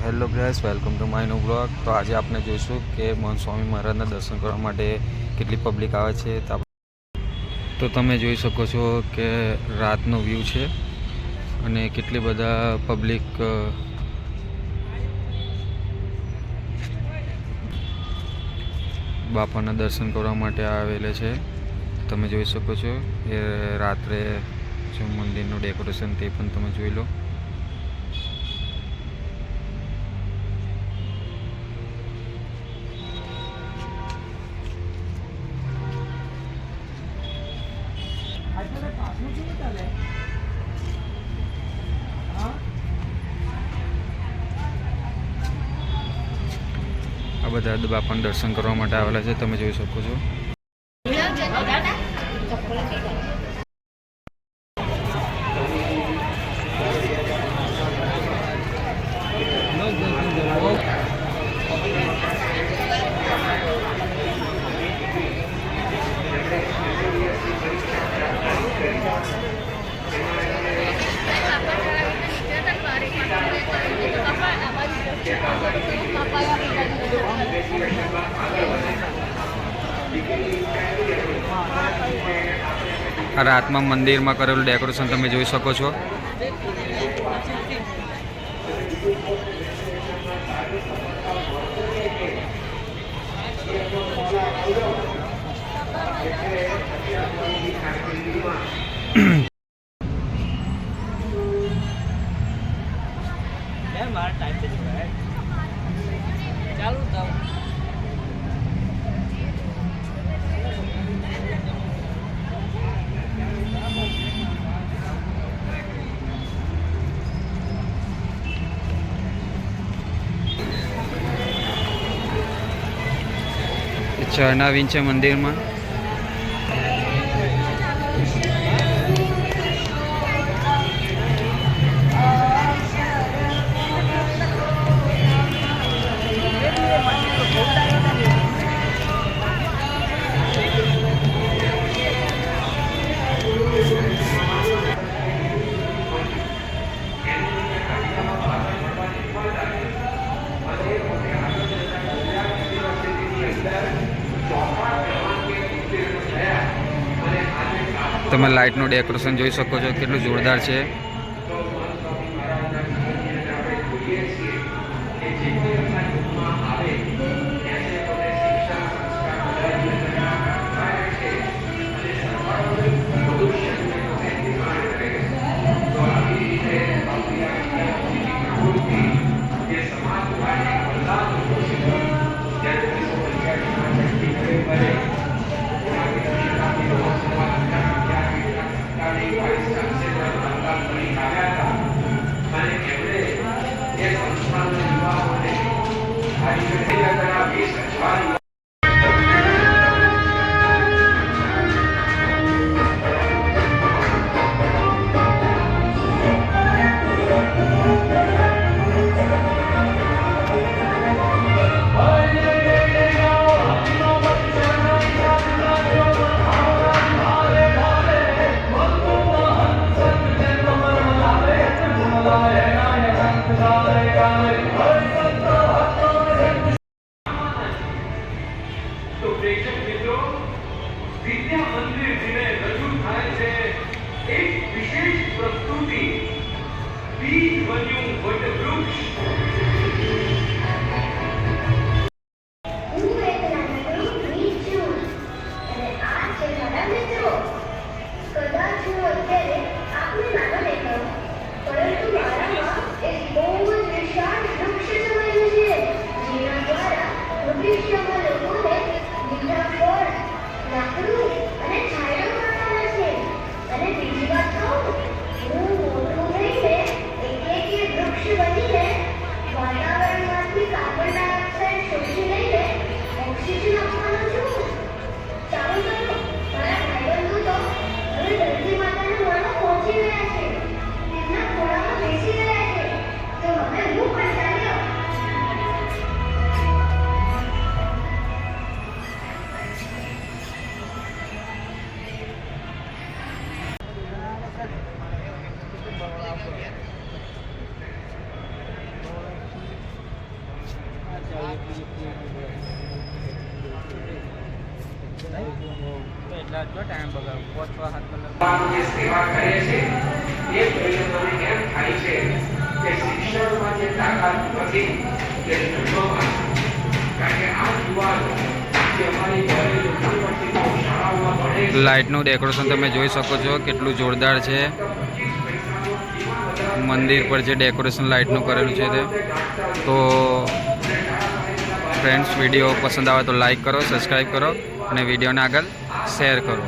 Hello guys, welcome to my new blog. તો આજે આપણે જોઈશું કે મોહન સ્વામી મહારાજના દર્શન કરવા માટે કેટલી પબ્લિક આવે છે। તો તમે જોઈ શકો છો કે રાતનો વ્યૂ છે અને કેટલી બધા પબ્લિક બાપાના દર્શન કરવા માટે આવેલા છે। તમે જોઈ શકો છો એ રાત્રે જો મંદિરનું ડેકોરેશન તે પણ તમે જોઈ લો। આ બધા બાપાના દર્શન કરવા માટે આવેલા છે, તમે જોઈ શકો છો। આ રાતમાં મંદિરમાં કરેલું ડેકોરેશન તમે જોઈ શકો છો। ચરણાવીન છે મંદિરમાં। તમે લાઇટનું ડેકોરેશન જોઈ શકો છો, કેટલું જોરદાર છે। પરંતુ મારામાં એક બહુ જ વિશાળ ટાઈમ બગાડ 5-7 જે સેવા કરે છે એ ભાઈઓને એમ થાય છે કે શિક્ષણમાં જે તાકાત નથી તે ધર્મમાં કારણ કે આ યુવાનો જે અમારી ઘરે યુનિવર્સિટી શાળાઓમાં ભણે છે લાઇટનું ડેકોરેશન તમે જોઈ શકો છો કેટલું જોરદાર છે. મંદિર પર જે ડેકોરેશન લાઇટનું કરેલું છે તે. તો ફ્રેન્ડ્સ, વિડીયો પસંદ આવે તો લાઈક કરો, સબસ્ક્રાઈબ કરો અને વિડીયોને આગળ શેર કરો.